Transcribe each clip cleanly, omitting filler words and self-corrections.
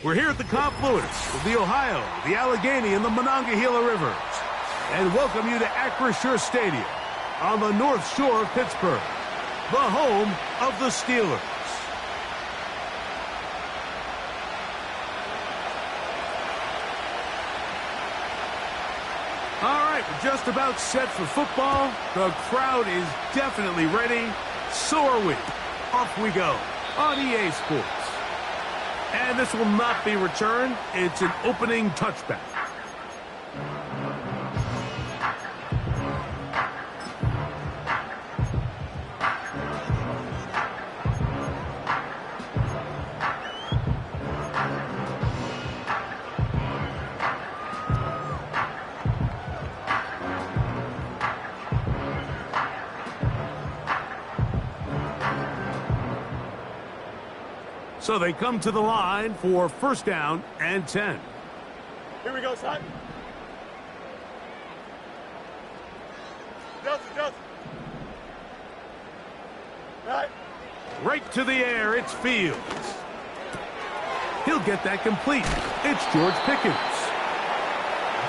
We're here at the confluence of the Ohio, the Allegheny, and the Monongahela Rivers, and welcome you to Acrisure Stadium on the North Shore of Pittsburgh, the home of the Steelers. All right, we're just about set for football. The crowd is definitely ready. So are we. Off we go on EA Sports. And this will not be returned. It's an opening touchback. So they come to the line for first down and 10. Here we go, son. Justin. Right to the air, it's Fields. He'll get that complete. It's George Pickens.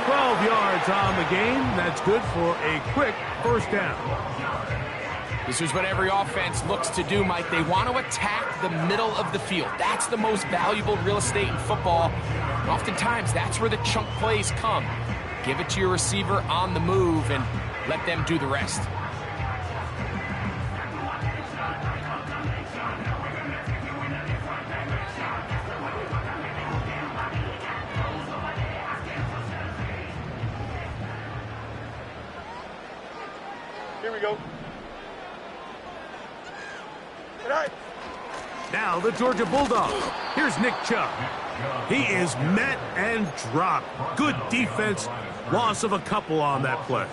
12 yards on the game. That's good for a quick first down. This is what every offense looks to do, Mike. They want to attack the middle of the field. That's the most valuable real estate in football. And oftentimes, that's where the chunk plays come. Give it to your receiver on the move and let them do the rest. Here we go. Now the Georgia Bulldogs. Here's Nick Chubb. He is met and dropped. Good defense. Loss of a couple on that play.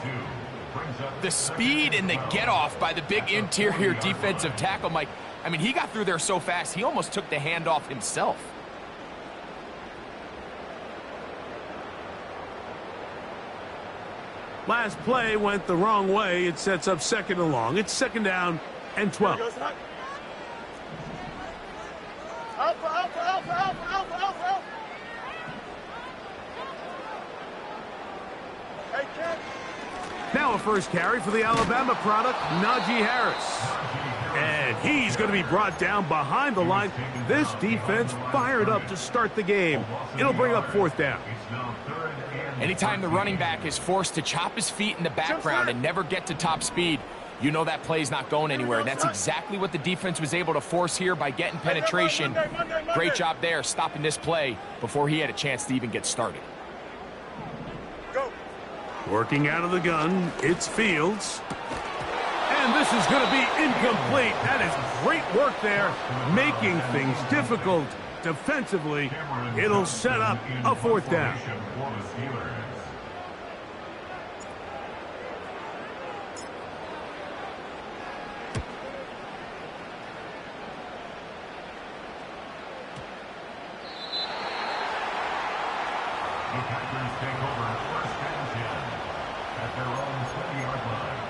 The speed and the get-off by the big interior defensive tackle, Mike. I mean, he got through there so fast, he almost took the handoff himself. Last play went the wrong way. It sets up second and long. It's second down and 12. Alpha. Hey, kid. Now a first carry for the Alabama product, Najee Harris. And he's going to be brought down behind the line. This defense fired up to start the game. It'll bring up fourth down. Anytime the running back is forced to chop his feet in the background and never get to top speed, you know that play's not going anywhere. And that's exactly what the defense was able to force here by getting penetration. Great job there, stopping this play before he had a chance to even get started. Go. Working out of the gun, it's Fields. And this is going to be incomplete. That is great work there, making things difficult defensively. It'll set up a fourth down. The Packers take over first and 10 at their own 20-yard line.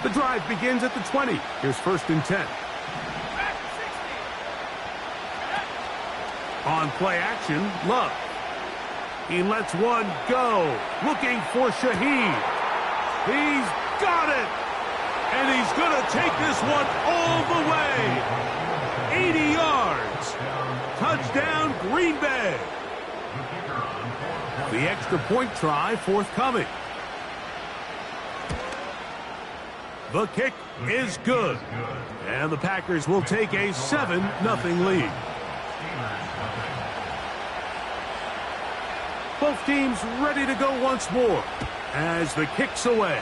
The drive begins at the 20. Here's first and 10. On play action, Love. He lets one go. Looking for Shaheed. He's got it. And he's going to take this one all the way. 80 yards. Touchdown, Green Bay. The extra point try forthcoming. The kick is good. And the Packers will take a 7-0 lead. Both teams ready to go once more as the kick's away.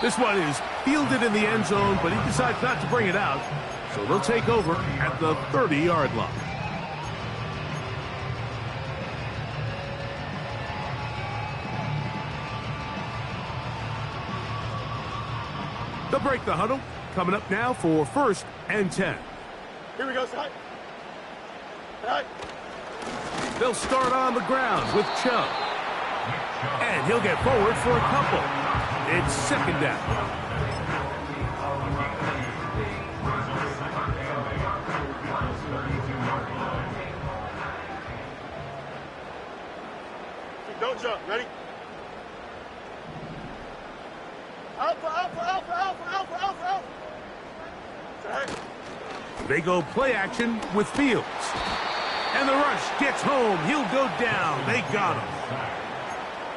This one is fielded in the end zone, but he decides not to bring it out. So they'll take over at the 30-yard line. They'll break the huddle. Coming up now for first and 10. Here we go, son. Right. They'll start on the ground with Chubb. And he'll get forward for a couple. It's second down. Don't jump. Ready? Alpha, alpha, alpha, alpha, alpha, alpha, alpha. Hey. They go play action with Fields. And the rush gets home. He'll go down. They got him.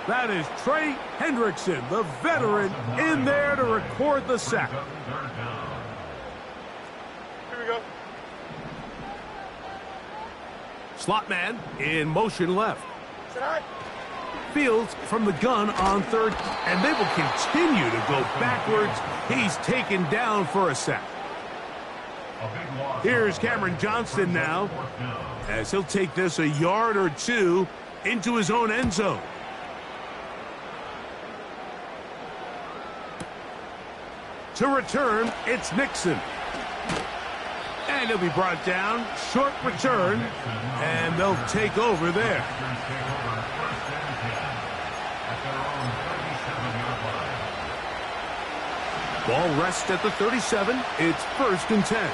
That is Trey Hendrickson, the veteran, in there to record the sack. Here we go. Slot man in motion left. Say hi. Fields from the gun on third, and they will continue to go backwards. He's taken down for a sack. Here's Cameron Johnston now, as he'll take this a yard or two into his own end zone. To return, it's Nixon. And he'll be brought down. Short return, and they'll take over there. Ball rests at the 37. It's 1st and 10.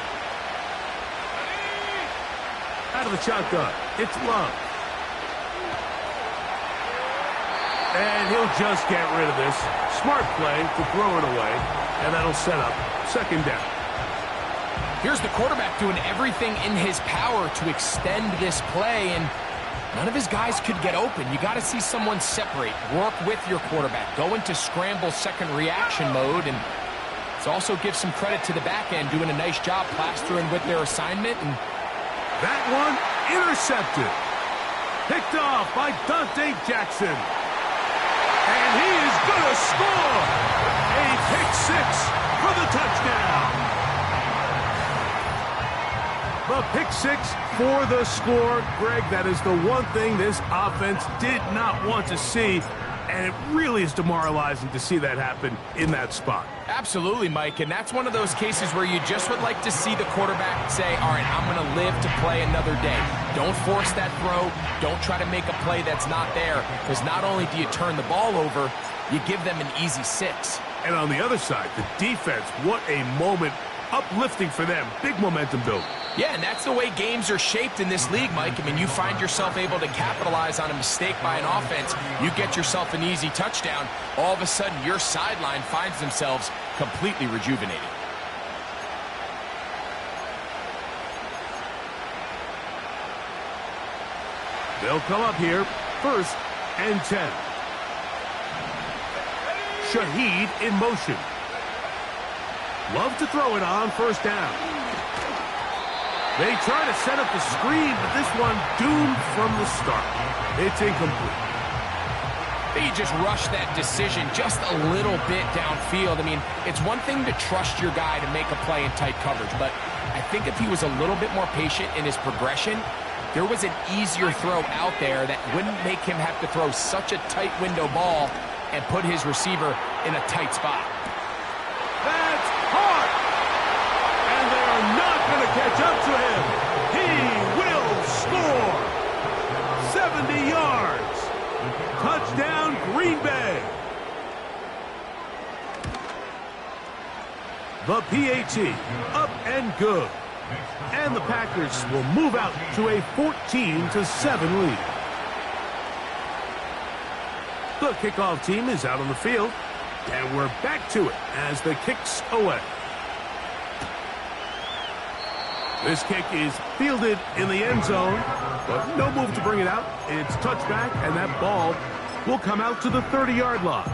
Out of the shotgun, it's Love. And he'll just get rid of this. Smart play to throw it away, and that'll set up second down. Here's the quarterback doing everything in his power to extend this play, and none of his guys could get open. You got to see someone separate, work with your quarterback, go into scramble second reaction mode, and it also gives some credit to the back end doing a nice job plastering with their assignment. And that one intercepted. Picked off by Dante Jackson. And he is going to score. A pick six for the touchdown. The pick six for the score. Greg, that is the one thing this offense did not want to see. And it really is demoralizing to see that happen in that spot. Absolutely, Mike, and that's one of those cases where you just would like to see the quarterback say, all right, I'm going to live to play another day. Don't force that throw. Don't try to make a play that's not there, because not only do you turn the ball over, you give them an easy 6. And on the other side, the defense, what a moment, uplifting for them. Big momentum build. Yeah, and that's the way games are shaped in this league, Mike. I mean, you find yourself able to capitalize on a mistake by an offense. You get yourself an easy touchdown. All of a sudden, your sideline finds themselves completely rejuvenated. They'll come up here, 1st and 10. Shaheed in motion. Love to throw it on 1st down. They try to set up the screen, but this one doomed from the start. It's incomplete. He just rushed that decision just a little bit downfield. I mean, it's one thing to trust your guy to make a play in tight coverage, but I think if he was a little bit more patient in his progression, there was an easier throw out there that wouldn't make him have to throw such a tight window ball and put his receiver in a tight spot. That's hard! And they are not going to catch up to him. He will score. 70 yards. Touchdown, Green Bay. The PAT, up and good. And the Packers will move out to a 14-7 lead. The kickoff team is out on the field, and we're back to it as the kick's away. This kick is fielded in the end zone, but no move to bring it out. It's touchback, and that ball will come out to the 30-yard line.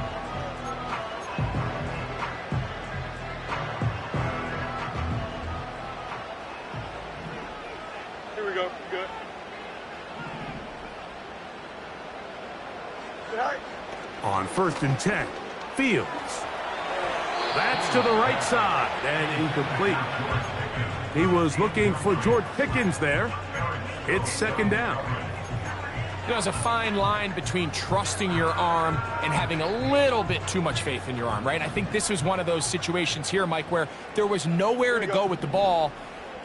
Here we go. Good. Say hi. On 1st and 10, Fields. That's to the right side and incomplete. He was looking for George Pickens there. It's 2nd down. You know, there's a fine line between trusting your arm and having a little bit too much faith in your arm, right? I think this was one of those situations here, Mike, where there was nowhere to go with the ball.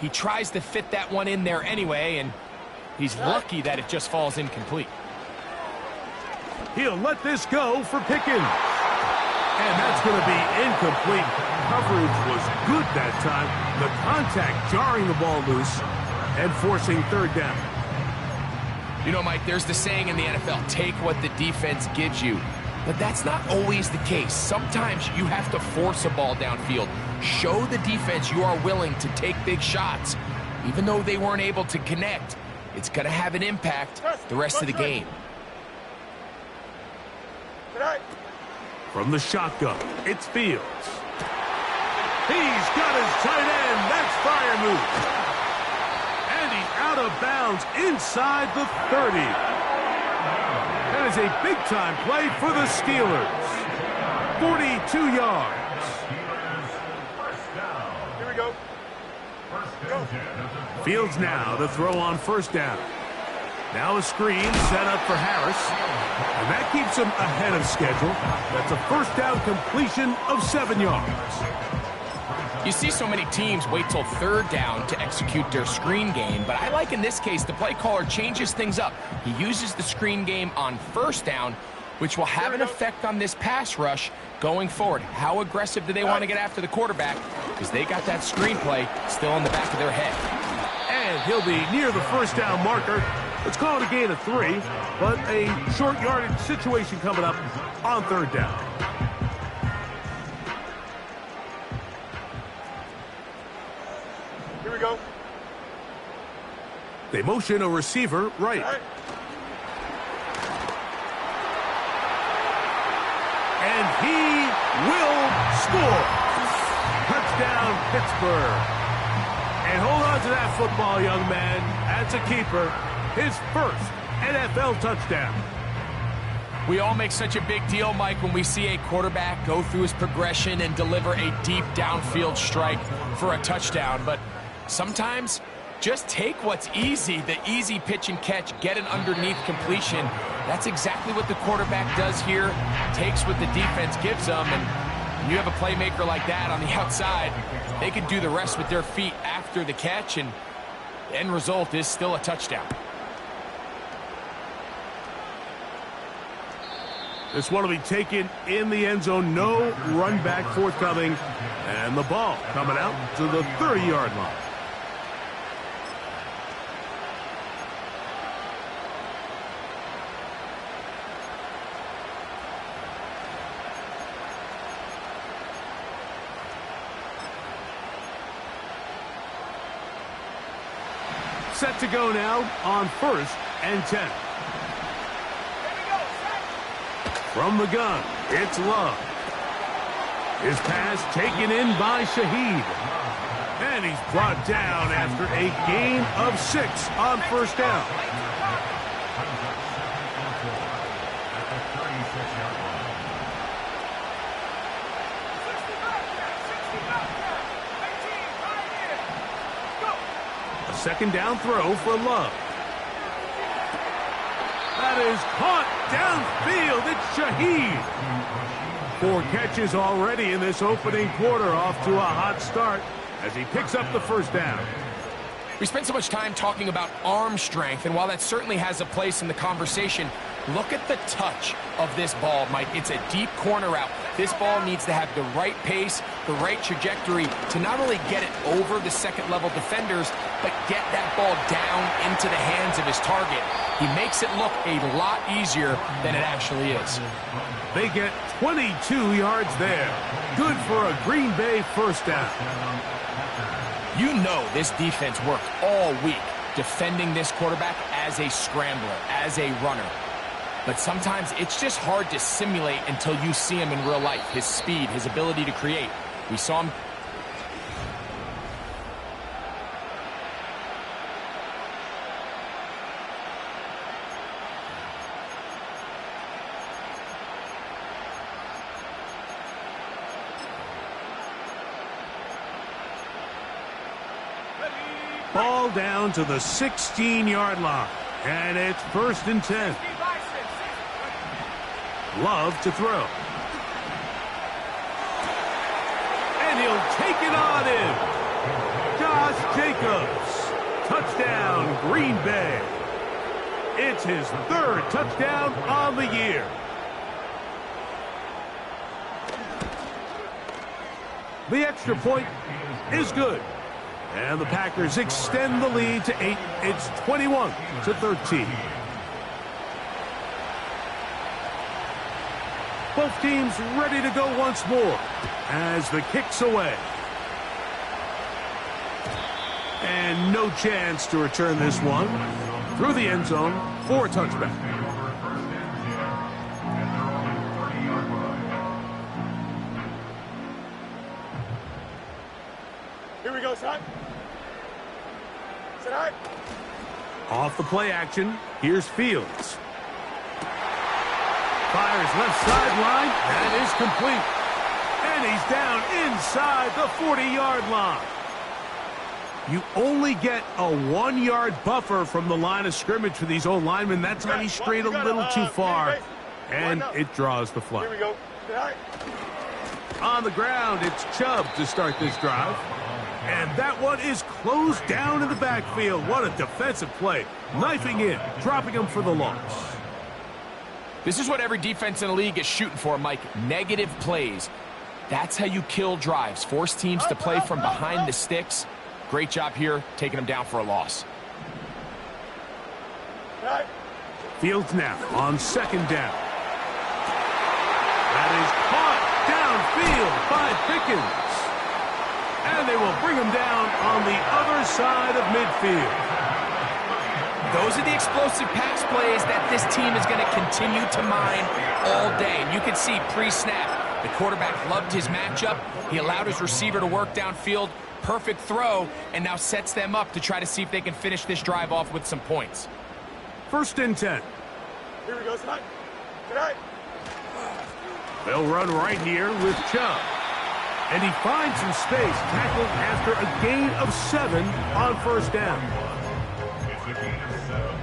He tries to fit that one in there anyway, and he's lucky that it just falls incomplete. He'll let this go for Pickens. And that's going to be incomplete. Coverage was good that time. The contact jarring the ball loose and forcing third down. You know, Mike, there's the saying in the NFL, take what the defense gives you. But that's not always the case. Sometimes you have to force a ball downfield. Show the defense you are willing to take big shots. Even though they weren't able to connect, it's going to have an impact the rest of the game. From the shotgun, it's Fields. He's got his tight end. That's fire move. And he's out of bounds inside the 30. That is a big-time play for the Steelers. 42 yards. Here we go. Fields now to throw on first down. Now a screen set up for Harris. And that keeps him ahead of schedule. That's a first down completion of 7 yards. You see so many teams wait till third down to execute their screen game, but I like in this case the play caller changes things up. He uses the screen game on first down, which will have an effect on this pass rush going forward. How aggressive do they want to get after the quarterback? Because they got that screen play still in the back of their head. And he'll be near the first down marker. Let's call it a gain of 3, but a short yardage situation coming up on third down. Here we go. They motion a receiver right. And he will score. Touchdown, Pittsburgh. And hold on to that football, young man. That's a keeper. His first NFL touchdown. We all make such a big deal, Mike, when we see a quarterback go through his progression and deliver a deep downfield strike for a touchdown. But sometimes just take what's easy, the easy pitch and catch, get an underneath completion. That's exactly what the quarterback does here. Takes what the defense gives them, and when you have a playmaker like that on the outside, they can do the rest with their feet after the catch, and the end result is still a touchdown. This one will be taken in the end zone. No run back forthcoming. And the ball coming out to the 30-yard line. Set to go now on 1st and 10. From the gun, it's Love. His pass taken in by Shaheed. And he's brought down after a gain of 6 on first down. A second down throw for Love. That is caught downfield. It's Shaheed. 4 catches already in this opening quarter, off to a hot start as he picks up the first down. We spent so much time talking about arm strength, and while that certainly has a place in the conversation, look at the touch of this ball, Mike. It's a deep corner route. This ball needs to have the right pace, the right trajectory to not only get it over the second-level defenders, but get that ball down into the hands of his target. He makes it look a lot easier than it actually is. They get 22 yards there. Good for a Green Bay first down. You know this defense worked all week defending this quarterback as a scrambler, as a runner. But sometimes it's just hard to simulate until you see him in real life. His speed, his ability to create. We saw him. Ball down to the 16-yard line. And it's 1st and 10. Love to throw. And he'll take it on in. Josh Jacobs. Touchdown, Green Bay. It's his third touchdown on the year. The extra point is good. And the Packers extend the lead to 8. It's 21-13. Both teams ready to go once more as the kick's away. And no chance to return this one through the end zone for a touchback. Here we go, son. Sit high. Off the play action, here's Fields. Fires left sideline. That is complete. And he's down inside the 40-yard line. You only get a 1-yard buffer from the line of scrimmage for these old linemen. That's how he strayed a little too far. And it draws the flag. Here we go. Sit high. On the ground, it's Chubb to start this drive. And that one is closed down in the backfield. What a defensive play. Knifing in, dropping him for the loss. This is what every defense in the league is shooting for, Mike. Negative plays. That's how you kill drives. Force teams to play from behind the sticks. Great job here, taking them down for a loss. Fields now on second down. That is caught downfield by Pickens. And they will bring him down on the other side of midfield. Those are the explosive pass plays that this team is going to continue to mine all day. And you can see pre-snap, the quarterback loved his matchup. He allowed his receiver to work downfield. Perfect throw, and now sets them up to try to see if they can finish this drive off with some points. 1st and 10. Here we go, son. Sit high. They'll run right here with Chubb. And he finds some space, tackled after a gain of 7 on 1st down. It's a gain of 7.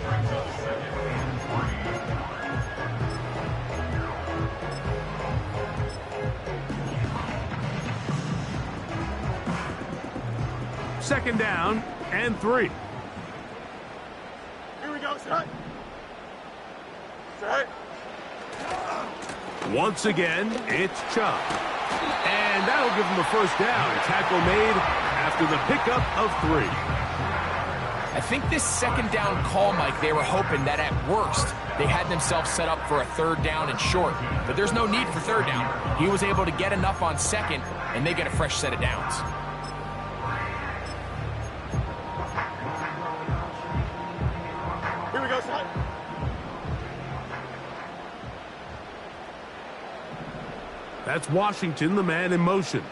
Brings up 2nd and 3. Second down and 3. Here we go, sit high. Sit high. Once again, it's Chubb. And that'll give him the 1st down. Tackle made after the pickup of 3. I think this 2nd down call, Mike, they were hoping that at worst they had themselves set up for a 3rd down and short. But there's no need for 3rd down. He was able to get enough on 2nd, and they get a fresh set of downs. Here we go, son. That's Washington, the man in motion.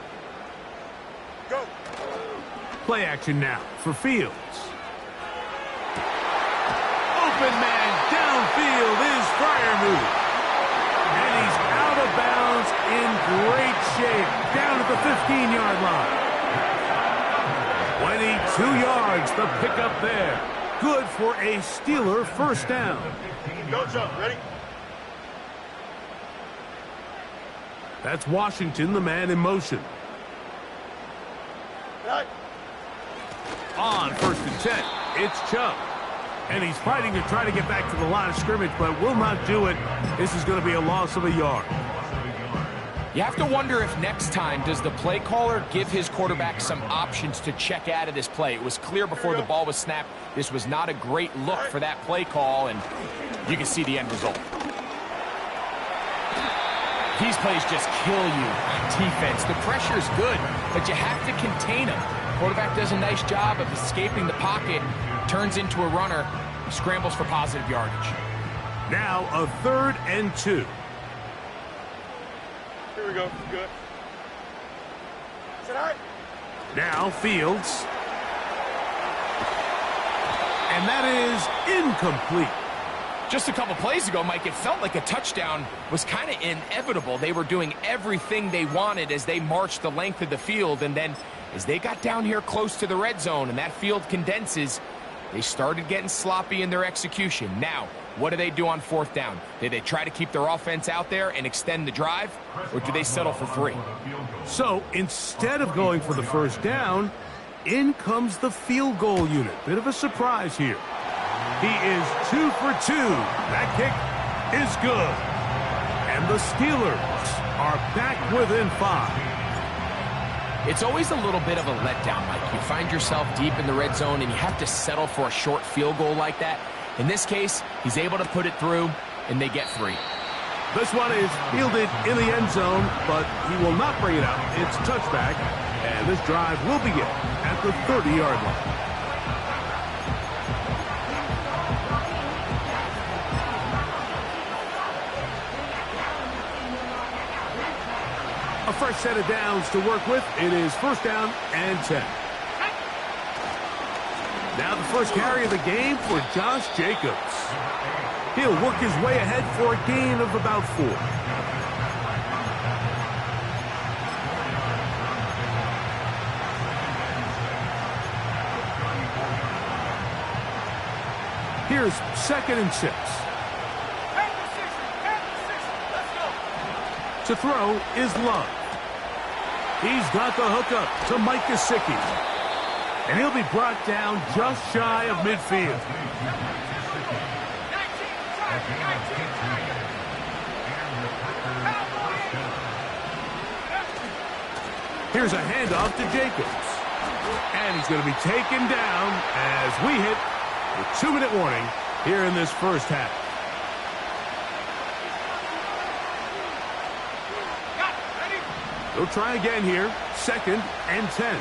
Go. Play action now for Fields. Open man downfield is Freiermuth. And he's out of bounds in great shape, down at the 15-yard line. 22 yards, the pickup there. Good for a Steeler 1st down. Go, jump. Ready? That's Washington, the man in motion. Right. On 1st and 10, it's Chubb. And he's fighting to try to get back to the line of scrimmage, but will not do it. This is going to be a loss of a yard. You have to wonder if next time, does the play caller give his quarterback some options to check out of this play? It was clear before the ball was snapped. This was not a great look for that play call, and you can see the end result. These plays just kill you on defense. The pressure is good, but you have to contain them. Quarterback does a nice job of escaping the pocket, turns into a runner, scrambles for positive yardage. Now a 3rd and 2. Here we go. Good. Sit high. Now Fields. And that is incomplete. Just a couple plays ago, Mike, it felt like a touchdown was kind of inevitable. They were doing everything they wanted as they marched the length of the field, and then as they got down here close to the red zone and that field condenses, they started getting sloppy in their execution. Now, what do they do on 4th down? Do they try to keep their offense out there and extend the drive, or do they settle for 3? So instead of going for the 1st down, in comes the field goal unit. Bit of a surprise here. He is 2 for 2. That kick is good. And the Steelers are back within 5. It's always a little bit of a letdown, Mike. You find yourself deep in the red zone and you have to settle for a short field goal like that. In this case, he's able to put it through, and they get 3. This one is fielded in the end zone, but he will not bring it out. It's a touchback, and this drive will begin at the 30-yard line. A fresh set of downs to work with. It is first down and 10. Now the first carry of the game for Josh Jacobs. He'll work his way ahead for a gain of about 4. Here's 2nd and 6. To throw is Love. He's got the hookup to Mike Gesicki. And he'll be brought down just shy of midfield. Here's a handoff to Jacobs. And he's going to be taken down as we hit the 2-minute warning here in this first half. They'll try again here. 2nd and 10.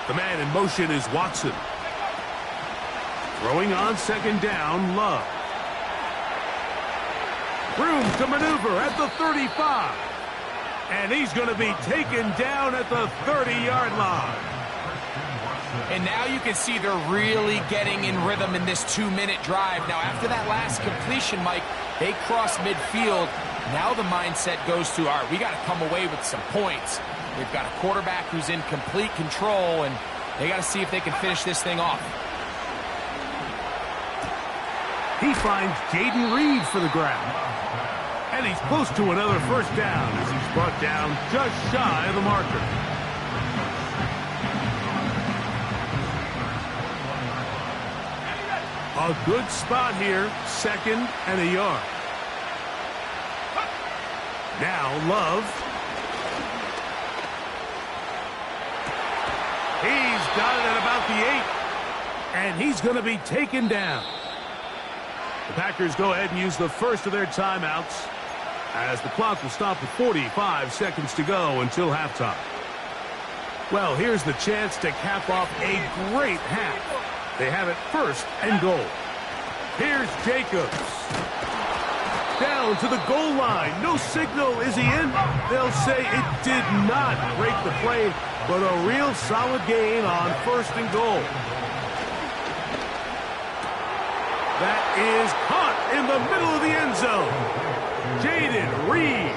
The man in motion is Watson. Throwing on 2nd down, Love. Room to maneuver at the 35. And he's going to be taken down at the 30-yard line. And now you can see they're really getting in rhythm in this 2-minute drive. Now, after that last completion, Mike, they cross midfield. Now the mindset goes to, all right, we got to come away with some points. They've got a quarterback who's in complete control, and they got to see if they can finish this thing off. He finds Jaden Reed for the grab. And he's close to another first down as he's brought down just shy of the marker. A good spot here, 2nd and a yard. Now Love. He's got it at about the 8. And he's going to be taken down. The Packers go ahead and use the first of their timeouts as the clock will stop with 45 seconds to go until halftime. Well, here's the chance to cap off a great half. They have it 1st and goal. Here's Jacobs. Down to the goal line. No signal. Is he in? They'll say it did not break the play, but a real solid gain on 1st and goal. That is caught in the middle of the end zone. Jaden Reed.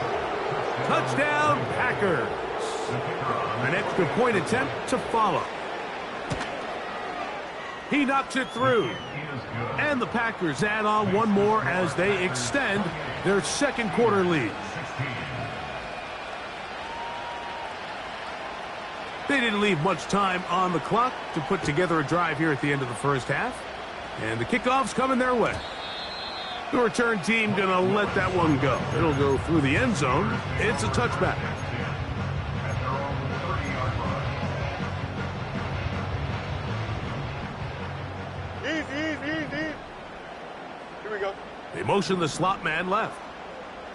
Touchdown, Packers. An extra point attempt to follow. He knocks it through. And the Packers add on one more as they extend their 2nd quarter lead. They didn't leave much time on the clock to put together a drive here at the end of the first half. And the kickoff's coming their way. The return team going to let that one go. It'll go through the end zone. It's a touchback. Easy. Here we go. They motion the slot man left.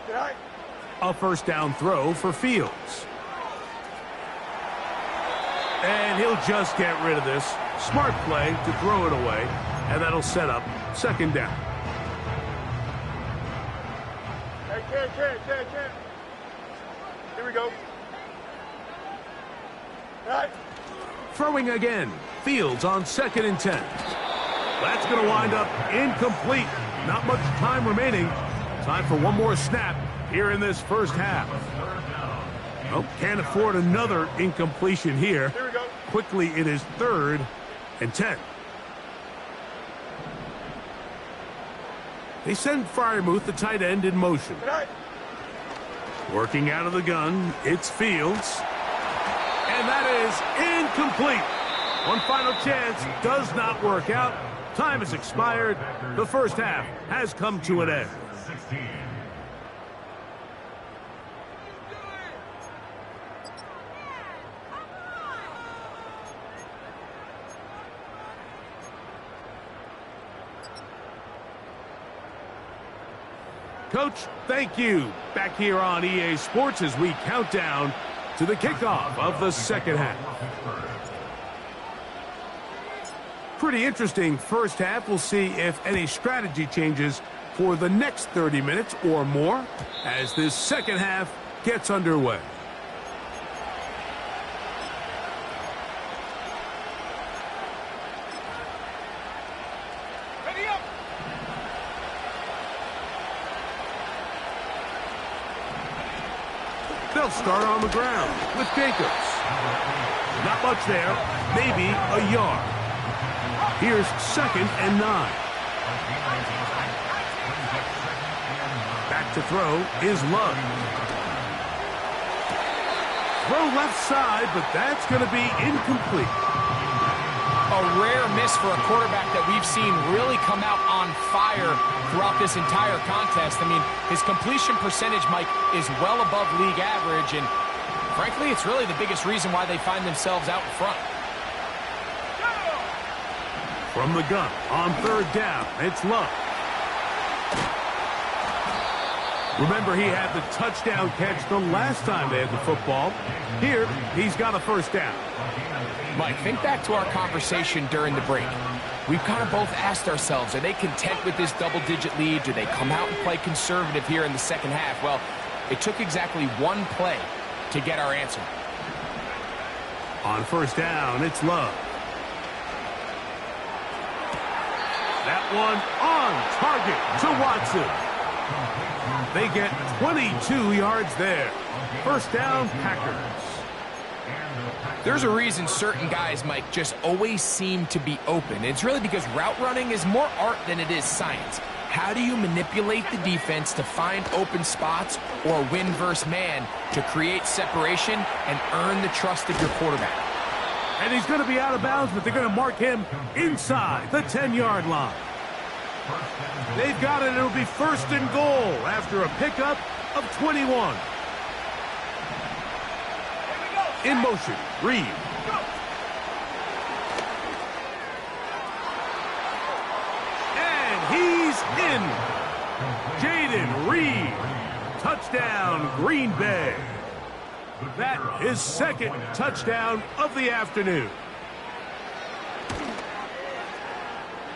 Good night. A first down throw for Fields. And he'll just get rid of this. Smart play to throw it away. And that'll set up 2nd down. Hey, Ken. Here we go. All right. Throwing again. Fields on 2nd and 10. That's going to wind up incomplete. Not much time remaining. Time for one more snap here in this first half. Oh, can't afford another incompletion here. Here we go. Quickly, it is 3rd and 10. They send Freiermuth, the tight end, in motion. Working out of the gun, it's Fields. And that is incomplete. One final chance does not work out. Time has expired. The first half has come to an end. 16. Coach, thank you. Back here on EA Sports as we count down to the kickoff of the second half. Pretty interesting first half. We'll see if any strategy changes for the next 30 minutes or more as this second half gets underway. Ready up. They'll start on the ground with Jacobs. Not much there, maybe a yard. Here's 2nd and 9. Back to throw is Love. Throw left side, but that's going to be incomplete. A rare miss for a quarterback that we've seen really come out on fire throughout this entire contest. I mean, his completion percentage, Mike, is well above league average, and frankly, it's really the biggest reason why they find themselves out in front. From the gun, on 3rd down, it's Love. Remember, he had the touchdown catch the last time they had the football. Here, he's got a first down. Mike, think back to our conversation during the break. We've kind of both asked ourselves, are they content with this double-digit lead? Do they come out and play conservative here in the second half? Well, it took exactly one play to get our answer. On 1st down, it's Love. That one on target to Watson. They get 22 yards there. First down, Packers. There's a reason certain guys, Mike, just always seem to be open. It's really because route running is more art than it is science. How do you manipulate the defense to find open spots or win versus man to create separation and earn the trust of your quarterback? And he's going to be out of bounds, but they're going to mark him inside the 10-yard line. They've got it. It'll be 1st and goal after a pickup of 21. In motion, Reed. And he's in. Jaden Reed. Touchdown, Green Bay. That is 2nd touchdown of the afternoon.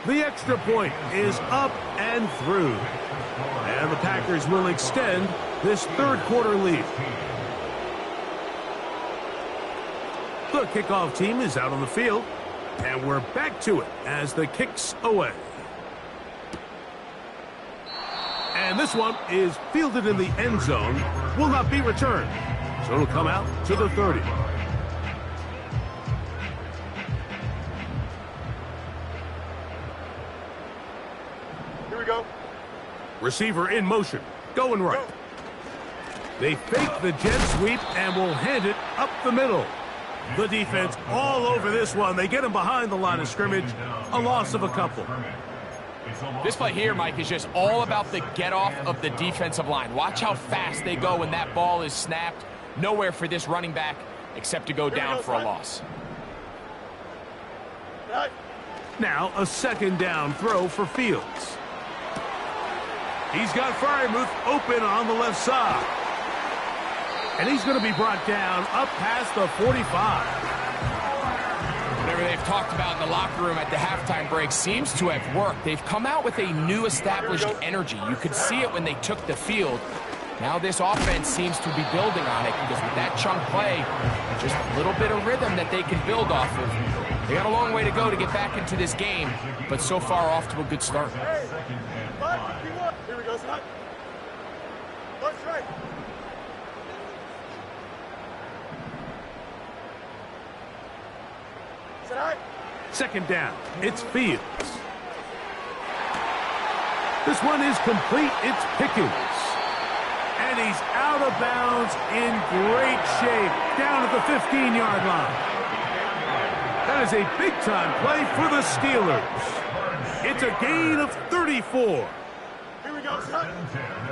The extra point is up and through. And the Packers will extend this 3rd quarter lead. The kickoff team is out on the field, and we're back to it as the kick's away. And this one is fielded in the end zone, will not be returned. So it'll come out to the 30. Here we go. Receiver in motion, going right. They fake the jet sweep and will hand it up the middle. The defense all over this one. They get him behind the line of scrimmage. A loss of a couple. This play here, Mike, is just all about the get-off of the defensive line. Watch how fast they go when that ball is snapped. Nowhere for this running back except to go down for a loss. Now a 2nd down throw for Fields. He's got Freiermuth open on the left side. And he's going to be brought down up past the 45. Whatever they've talked about in the locker room at the halftime break seems to have worked. They've come out with a new established energy. You could see it when they took the field. Now this offense seems to be building on it because with that chunk play, just a little bit of rhythm that they can build off of. They got a long way to go to get back into this game, but so far off to a good start. Hey, 5, 3, 1. Here we go, son. Left, right. Set high. 2nd down. It's Fields. This one is complete. It's Pickens. And he's out of bounds in great shape. Down at the 15-yard line. That is a big-time play for the Steelers. It's a gain of 34. Here we go, son.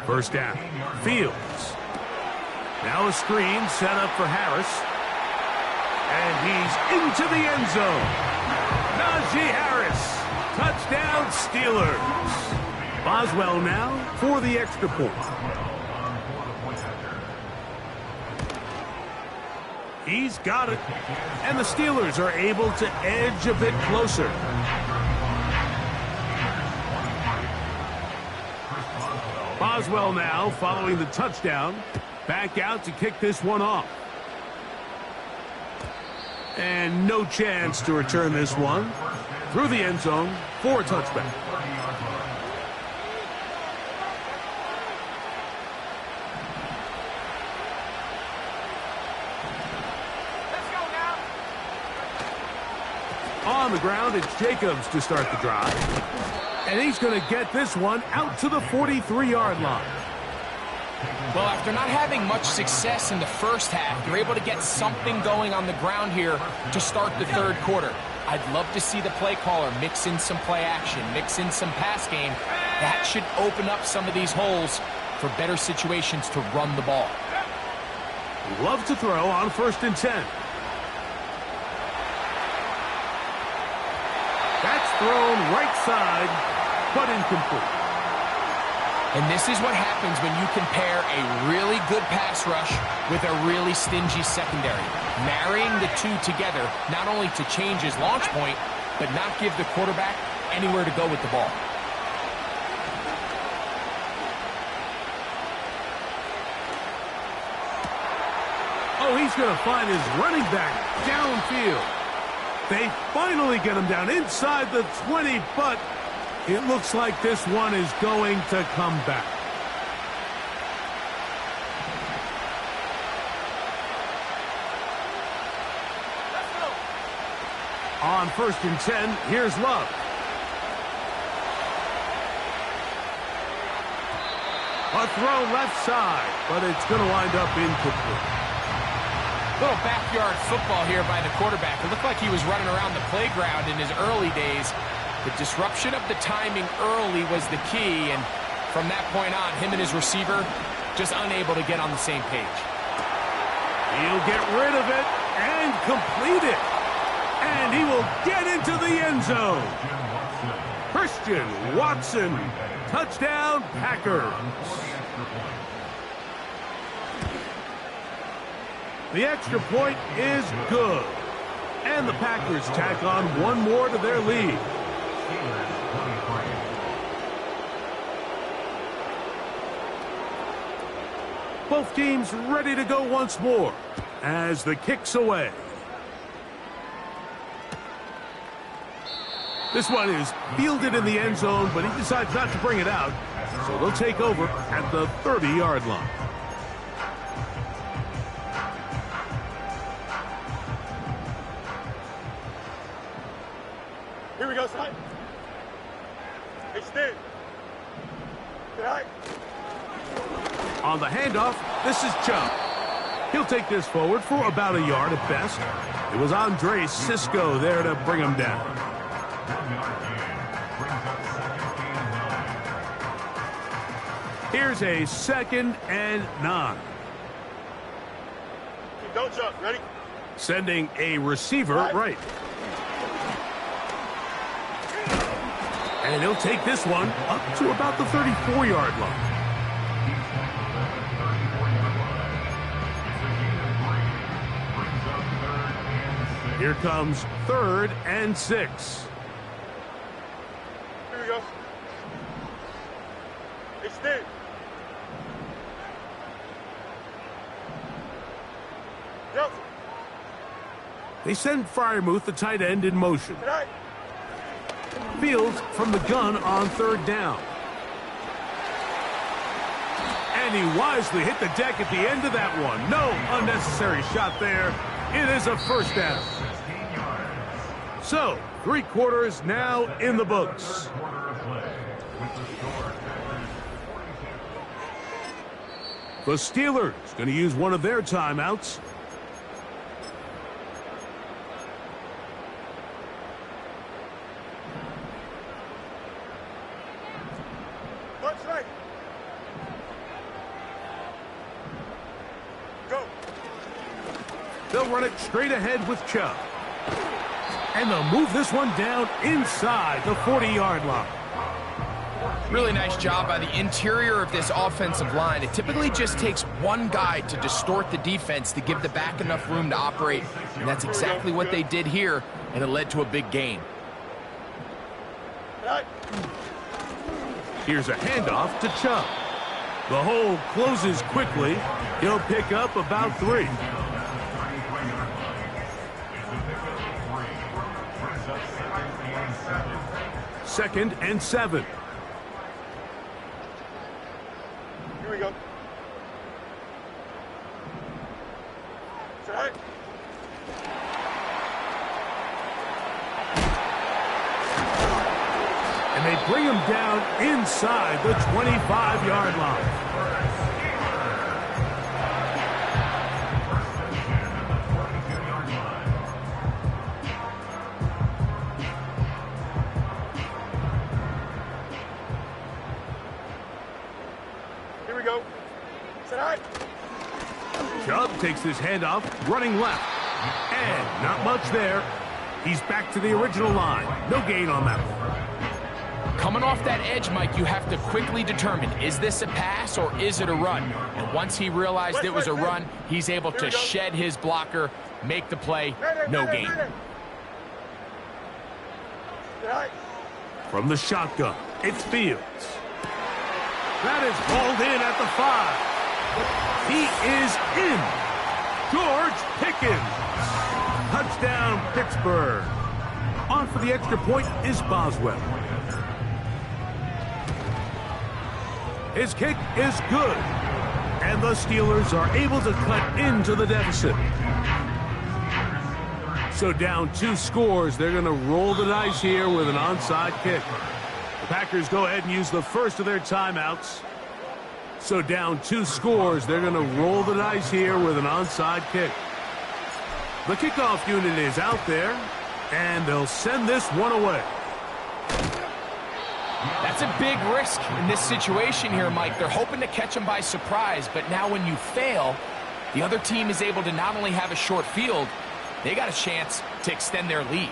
First down, Fields. Now a screen set up for Harris. And he's into the end zone. Najee Harris. Touchdown, Steelers. Boswell now for the extra point. He's got it. And the Steelers are able to edge a bit closer. Boswell now following the touchdown. Back out to kick this one off. And no chance to return this one. Through the end zone for a touchback. On the ground, it's Jacobs to start the drive. And he's going to get this one out to the 43-yard line. Well, after not having much success in the first half, you're able to get something going on the ground here to start the third quarter. I'd love to see the play caller mix in some play action, mix in some pass game. That should open up some of these holes for better situations to run the ball. Love to throw on 1st and 10. That's thrown right side, but incomplete. And this is what happens when you compare a really good pass rush with a really stingy secondary. Marrying the two together, not only to change his launch point, but not give the quarterback anywhere to go with the ball. Oh, he's going to find his running back downfield. They finally get him down inside the 20, but it looks like this one is going to come back. On 1st and 10, here's Love. A throw left side, but it's going to wind up incomplete. Little backyard football here by the quarterback. It looked like he was running around the playground in his early days. The disruption of the timing early was the key, and from that point on, him and his receiver just unable to get on the same page. He'll get rid of it and complete it. And he will get into the end zone. Christian Watson, touchdown Packers. The extra point is good. And the Packers tack on one more to their lead. Both teams ready to go once more as the kick's away. This one is fielded in the end zone, but he decides not to bring it out. So they'll take over at the 30-yard line. Here we go, son. Hey, Steve. Good night. On the handoff, this is Chubb. He'll take this forward for about a yard at best. It was Andre Cisco there to bring him down. Here's a 2nd and 9. Don't jump. Ready? Sending a receiver right. And he'll take this one up to about the 34-yard line. Here comes 3rd and 6. Here we go. Hey, Steve. Yep. They send Freiermuth, the tight end, in motion. Good night. Fields from the gun on 3rd down. And he wisely hit the deck at the end of that one. No unnecessary shot there. It is a 1st down. So, 3 quarters now in the books. The Steelers going to use one of their timeouts. They'll run it straight ahead with Chubb. And they'll move this one down inside the 40-yard line. Really nice job by the interior of this offensive line. It typically just takes one guy to distort the defense to give the back enough room to operate. And that's exactly what they did here, and it led to a big gain. Here's a handoff to Chubb. The hole closes quickly. He'll pick up about 3. Second and 7. Here we go. Set. And they bring him down inside the 25-yard line. Here we go. Set. Chubb takes his handoff, running left. And not much there. He's back to the original line. No gain on that one. Coming off that edge, Mike, you have to quickly determine, is this a pass or is it a run? And once he realized it was a run, he's able to shed his blocker, make the play, no gain. From the shotgun, it's Fields. That is balled in at the 5. He is in. George Pickens. Touchdown, Pittsburgh. On for the extra point is Boswell. His kick is good. And the Steelers are able to cut into the deficit. So down 2 scores, they're going to roll the dice here with an onside kick. The Packers go ahead and use the first of their timeouts. So down 2 scores, they're going to roll the dice here with an onside kick. The kickoff unit is out there, and they'll send this one away. That's a big risk in this situation here, Mike. They're hoping to catch him by surprise, but now when you fail, the other team is able to not only have a short field, they got a chance to extend their lead.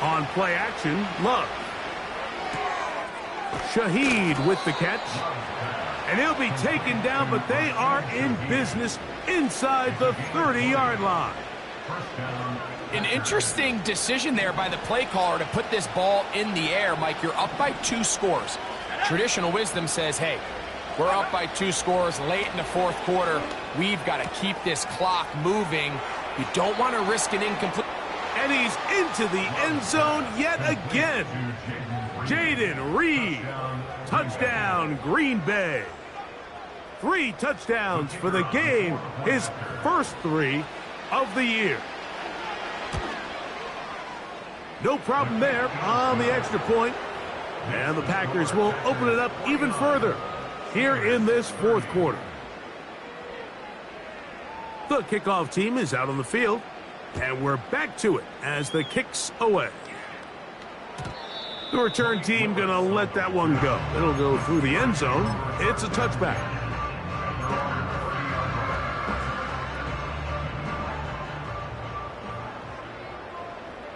On play action, Love. Shaheed with the catch. And he'll be taken down, but they are in business inside the 30-yard line. An interesting decision there by the play caller to put this ball in the air. Mike, you're up by 2 scores. Traditional wisdom says, hey, we're up by 2 scores late in the 4th quarter. We've got to keep this clock moving. You don't want to risk an incomplete. And he's into the end zone yet again. Jaden Reed. Touchdown, Green Bay. 3 touchdowns for the game. His first 3 of the year. No problem there on the extra point. And the Packers will open it up even further here in this 4th quarter. The kickoff team is out on the field. And we're back to it as the kick's away. The return team going to let that one go. It'll go through the end zone. It's a touchback.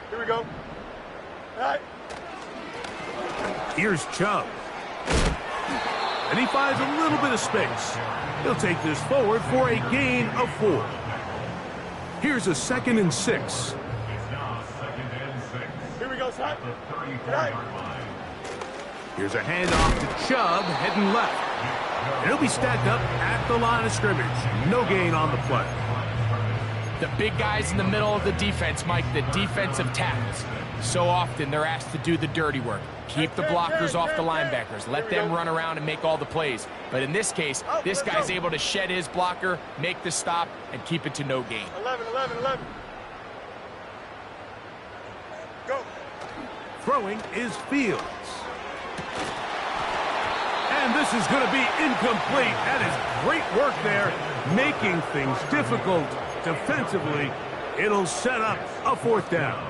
Here we go. All right. Here's Chubb. And he finds a little bit of space. He'll take this forward for a gain of 4. Here's a 2nd and 6. Here we go, son. Right. Here's a handoff to Chubb, heading left. And he'll be stacked up at the line of scrimmage. No gain on the play. The big guys in the middle of the defense, Mike, the defensive tackles. So often they're asked to do the dirty work. Keep the blockers off the linebackers. Let them run around and make all the plays. But in this case, this guy's able to shed his blocker, make the stop, and keep it to no gain. 11. Go. Throwing is Fields. And this is going to be incomplete. That is great work there, making things difficult defensively. It'll set up a 4th down.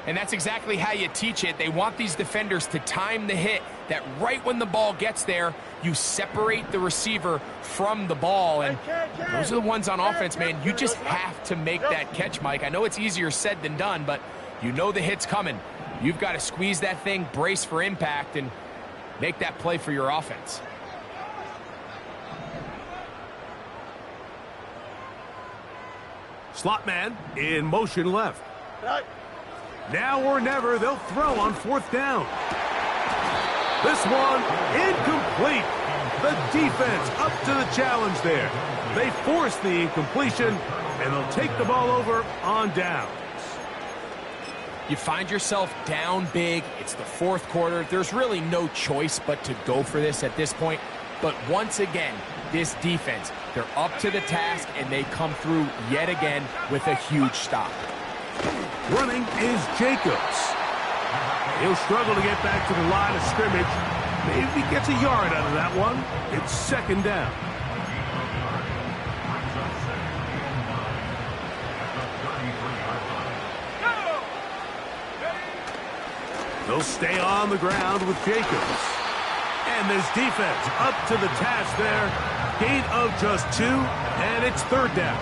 And that's exactly how you teach it. They want these defenders to time the hit, that right when the ball gets there, you separate the receiver from the ball. And those are the ones on offense, man. You just have to make that catch, Mike. I know it's easier said than done, but you know the hit's coming. You've got to squeeze that thing, brace for impact, and make that play for your offense. Slot man in motion left. Now or never, they'll throw on 4th down. This one, incomplete. The defense up to the challenge there. They force the incompletion, and they'll take the ball over on downs. You find yourself down big. It's the 4th quarter. There's really no choice but to go for this at this point. But once again, this defense, they're up to the task, and they come through yet again with a huge stop. Running is Jacobs. He'll struggle to get back to the line of scrimmage. Maybe he gets a yard out of that one. It's 2nd down. They'll stay on the ground with Jacobs. And this defense up to the task there. Gain of just 2, and it's 3rd down.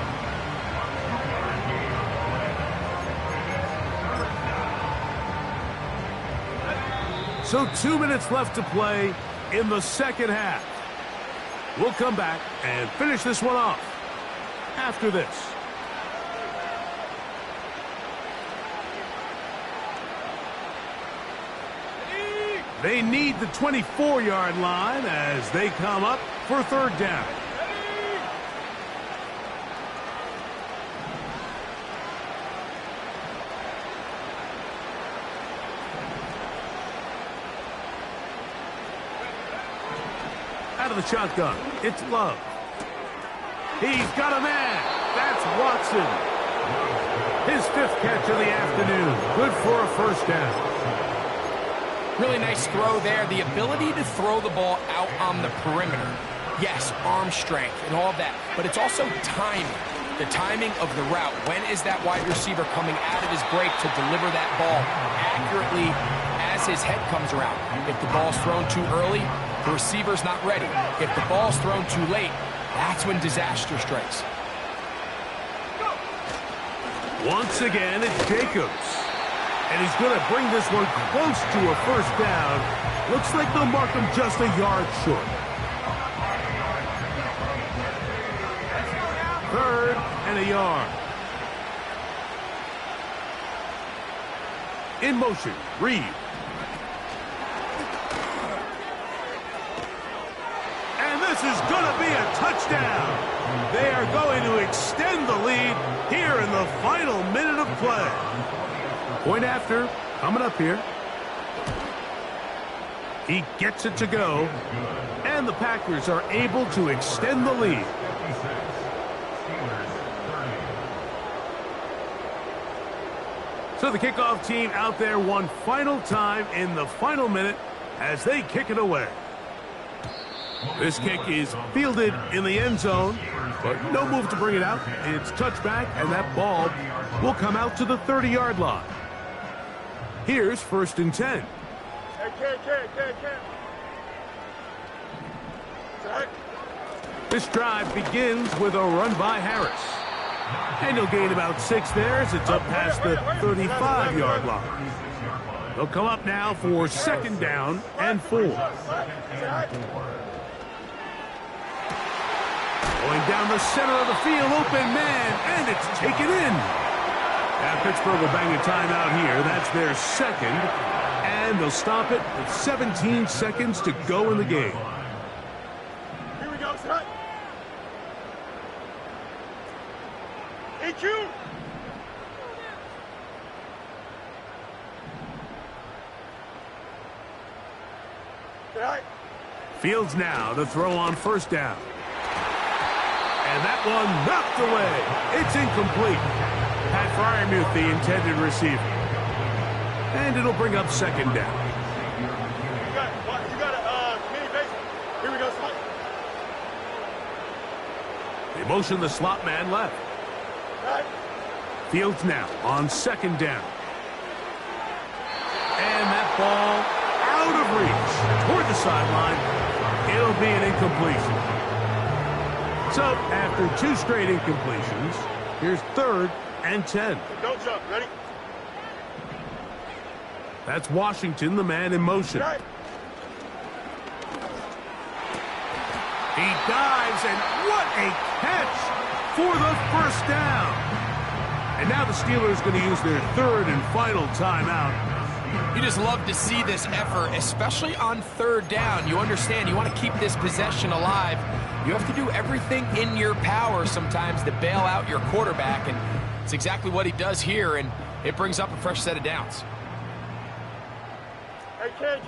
So 2 minutes left to play in the 2nd half. We'll come back and finish this one off after this. They need the 24-yard line as they come up for 3rd down. Out of the shotgun, it's Love. He's got a man. That's Watson. His 5th catch of the afternoon. Good for a 1st down. Really nice throw there. The ability to throw the ball out on the perimeter. Yes, arm strength and all of that, but it's also timing. The timing of the route. When is that wide receiver coming out of his break to deliver that ball accurately as his head comes around? If the ball's thrown too early, the receiver's not ready. If the ball's thrown too late, that's when disaster strikes. Once again, it's Jacobs. And he's going to bring this one close to a 1st down. Looks like they'll mark him just a yard short. 3rd and a yard. In motion, Reed. And this is going to be a touchdown. They are going to extend the lead here in the final minute of play. Point after, coming up here. He gets it to go, and the Packers are able to extend the lead. So the kickoff team out there one final time in the final minute as they kick it away. This kick is fielded in the end zone, but no move to bring it out. It's touchback, and that ball will come out to the 30-yard line. Here's 1st and 10. This drive begins with a run by Harris. And he'll gain about 6 there as it's up past the 35-yard line. They'll come up now for 2nd down and 4. Going down the center of the field, open man, and it's taken in. Now Pittsburgh will bang a timeout here. That's their 2nd, and they'll stop it with 17 seconds to go in the game. Here we go, son. EQ. Fields now to throw on 1st down. And that one knocked away. It's incomplete. Pat Fryermuth, the intended receiver. And it'll bring up 2nd down. You got a mini basement. Here we go, slot. They motion the slot man left. Fields now on 2nd down. And that ball out of reach toward the sideline. It'll be an incompletion. So after 2 straight incompletions, here's 3rd and 10. Don't jump. Ready? That's Washington, the man in motion. Right. He dives, and what a catch for the first down. And now the Steelers going to use their 3rd and final timeout. You just love to see this effort, especially on 3rd down. You understand, you want to keep this possession alive. You have to do everything in your power sometimes to bail out your quarterback, and it's exactly what he does here, and it brings up a fresh set of downs. Hey, Ken.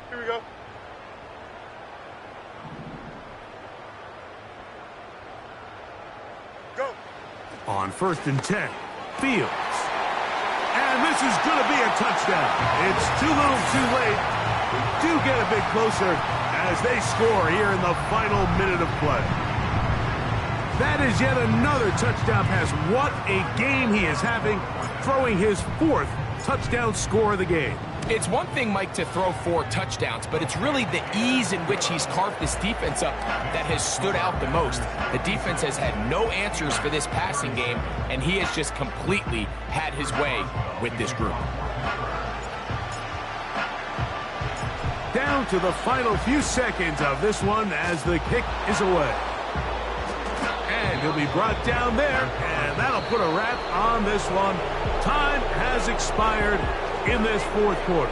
Here we go. Go. On 1st and 10, Fields. And this is going to be a touchdown. It's too little too late. We do get a bit closer as they score here in the final minute of play. That is yet another touchdown pass. What a game he is having, throwing his 4th touchdown score of the game. It's one thing, Mike, to throw 4 touchdowns, but it's really the ease in which he's carved this defense up that has stood out the most. The defense has had no answers for this passing game, and he has just completely had his way with this group. Down to the final few seconds of this one as the kick is away. And he'll be brought down there, and that'll put a wrap on this one. Time has expired in this 4th quarter.